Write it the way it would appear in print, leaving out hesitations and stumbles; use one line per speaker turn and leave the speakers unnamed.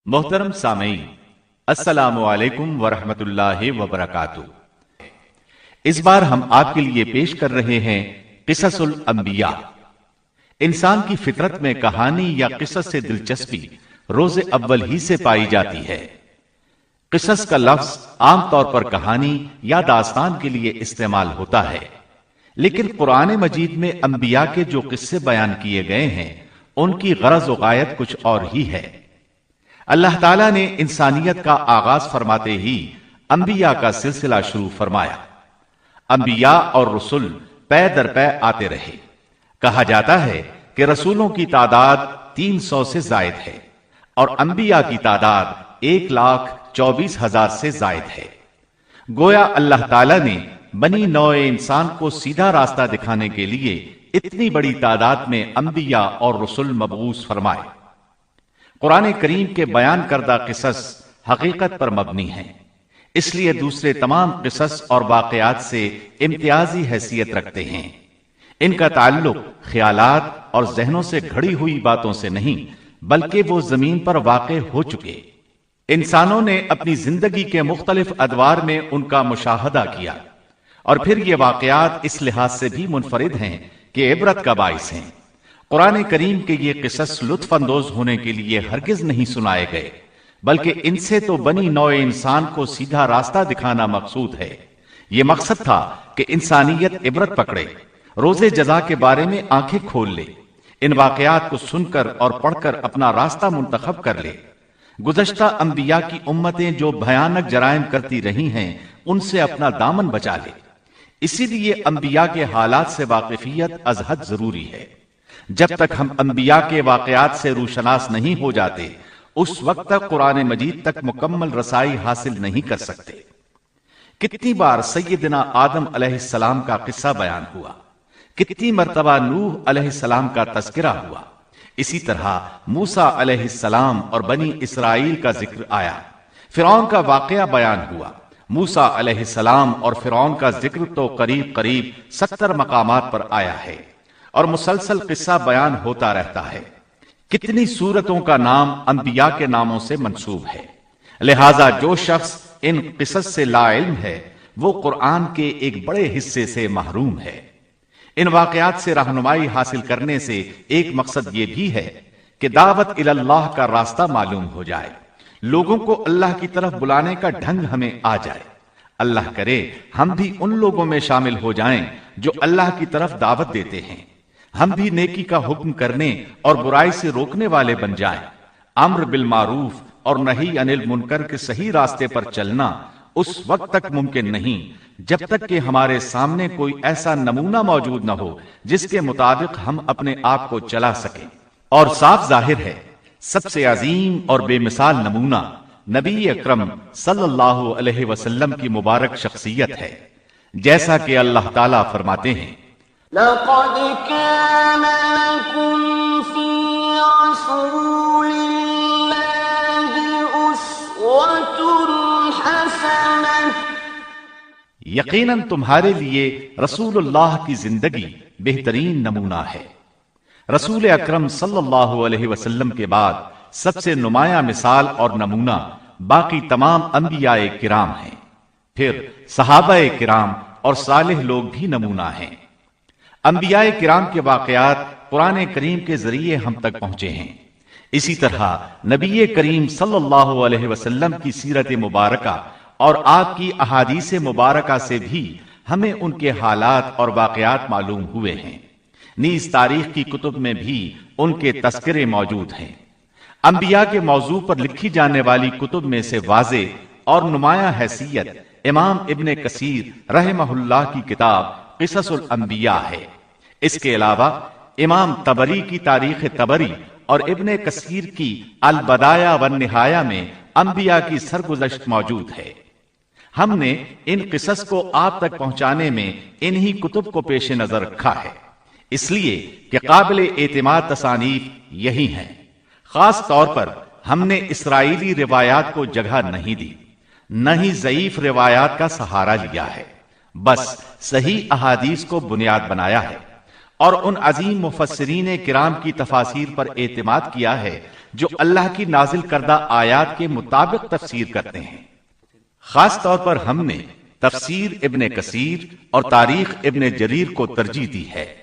मोहतरम सामईन, अस्सलामु अलैकुम वरहमतुल्लाहि वबरकातुहू। इस बार हम आपके लिए पेश कर रहे हैं क़िससुल अंबिया। इंसान की फितरत में कहानी या क़िसस से दिलचस्पी रोज़े अव्वल ही से पाई जाती है। क़िसस का लफ्ज आमतौर पर कहानी या दास्तान के लिए इस्तेमाल होता है, लेकिन कुरान मजीद में अंबिया के जो किस्से बयान किए गए हैं उनकी गरज व गायत कुछ और ही है। अल्लाह ताला ने इंसानियत का आगाज फरमाते ही अंबिया का सिलसिला शुरू फरमाया। अंबिया और रसूल पै दर पै आते रहे। कहा जाता है कि रसूलों की तादाद 300 से जायद है और अंबिया की तादाद 1,24,000 से जायद है। गोया अल्लाह ताला ने बनी नौए इंसान को सीधा रास्ता दिखाने के लिए इतनी बड़ी तादाद में अंबिया और रसूल मबऊस फरमाए। कुरान करीम के बयान करदा किसस हकीकत पर मबनी है, इसलिए दूसरे तमाम किसस और वाकयात से इम्तियाजी हैसियत रखते हैं। इनका ताल्लुक ख्यालात और जहनों से घड़ी हुई बातों से नहीं, बल्कि वो जमीन पर वाक़े हो चुके इंसानों ने अपनी जिंदगी के मुख्तलिफ अदवार में उनका मुशाहदा किया, और फिर ये वाकयात इस लिहाज से भी मुनफरिद हैं कि इबरत का बाइस हैं। कुरान करीम के ये किसस लुत्फ अंदोज होने के लिए हरगिज नहीं सुनाए गए, बल्कि इनसे तो बनी नौए इंसान को सीधा रास्ता दिखाना मकसूद है। ये मकसद था कि इंसानियत इबरत पकड़े, रोजे जजा के बारे में आंखें खोल ले, इन वाकयात को सुनकर और पढ़कर अपना रास्ता मुंतखब कर ले। गुज़श्ता अंबिया की उम्मतें जो भयानक जराइम करती रही हैं उनसे अपना दामन बचा ले। इसीलिए अंबिया के हालात से वाकिफियत अजहद जरूरी है। जब तक हम अंबिया के वाकयात से रूशनास नहीं हो जाते, उस वक्त तक कुरान मजीद तक मुकम्मल रसाई हासिल नहीं कर सकते। कितनी बार सैयदना आदम अलैहिस्सलाम का किस्सा बयान हुआ, कितनी मर्तबा नूह अलैहिस्सलाम का तज़किरा हुआ। इसी तरह मूसा अलैहिस्सलाम और बनी इसराइल का जिक्र आया। फिरौन का वाकया बयान हुआ। मूसा अलैहिस्सलाम और फिरौन का जिक्र तो करीब करीब 70 मकामात पर आया है और मुसलसल किस्सा बयान होता रहता है। कितनी सूरतों का नाम अंबिया के नामों से मंसूब है। लिहाजा जो शख्स इन किस्स से लाइल्म है वो कुरान के एक बड़े हिस्से से महरूम है। इन वाकयात से रहनुमाई हासिल करने से एक मकसद ये भी है कि दावत इल्लाह का रास्ता मालूम हो जाए, लोगों को अल्लाह की तरफ बुलाने का ढंग हमें आ जाए। अल्लाह करे हम भी उन लोगों में शामिल हो जाएं जो अल्लाह की तरफ दावत देते हैं। हम भी नेकी का हुक्म करने और बुराई से रोकने वाले बन जाएं। अम्र बिल मारूफ और नही अनिल मुनकर के सही रास्ते पर चलना उस वक्त तक मुमकिन नहीं जब तक कि हमारे सामने कोई ऐसा नमूना मौजूद न हो जिसके मुताबिक हम अपने आप को चला सकें। और साफ जाहिर है सबसे अजीम और बेमिसाल नमूना नबी अकरम सल्लल्लाहु अलैहि वसल्लम की मुबारक शख्सियत है। जैसा कि अल्लाह ताला फरमाते हैं,
लक़द कान लकुम फी रसूलिल्लाहि उस्वतुन हसनह।
यकीनन तुम्हारे लिए रसूलुल्लाह की जिंदगी बेहतरीन नमूना है। रसूल अकरम सल्लल्लाहु अलैहि वसल्लम के बाद सबसे नुमाया मिसाल और नमूना बाकी तमाम अंबियाए किराम हैं। फिर सहाबाए किराम और सालेह लोग भी नमूना हैं। अंबियाए किराम के वाकयात कुरान करीम के जरिए हम तक पहुंचे हैं। इसी तरह नबी करीम सल्लल्लाहु अलैहि वसल्लम की सीरत मुबारका और आपकी अहादीस मुबारका से भी हमें उनके हालात और वाकयात मालूम हुए हैं। नीज तारीख की कुतुब में भी उनके तस्करे मौजूद हैं। अंबिया के मौजू पर लिखी जाने वाली कुतुब में से वाज़े और नुमाया हैसियत इमाम इब्ने कसीर रहमहुल्लाह की किताब क़िससुल अंबिया है। इसके अलावा इमाम तबरी की तारीख तबरी और इब्ने कसीर की अल बदाया वन निहाया में अंबिया की सरगुज़श्त मौजूद है। हमने इन किस्स को आप तक पहुंचाने में इन्हीं कुतुब को पेश नजर रखा है, इसलिए कि काबिल एतिमाद तसानीफ यही हैं। खास तौर पर हमने इसराइली रिवायात को जगह नहीं दी, न ही ज़ईफ रिवायात का सहारा लिया है। बस सही अहादीस को बुनियाद बनाया है اور ان عظیم مفسرین کرام کی تفاسیر پر اعتماد کیا ہے جو اللہ کی نازل کردہ آیات کے مطابق تفسیر کرتے ہیں۔ خاص طور پر ہم نے تفسیر ابن کثیر اور تاریخ ابن جریر کو ترجیح دی ہے۔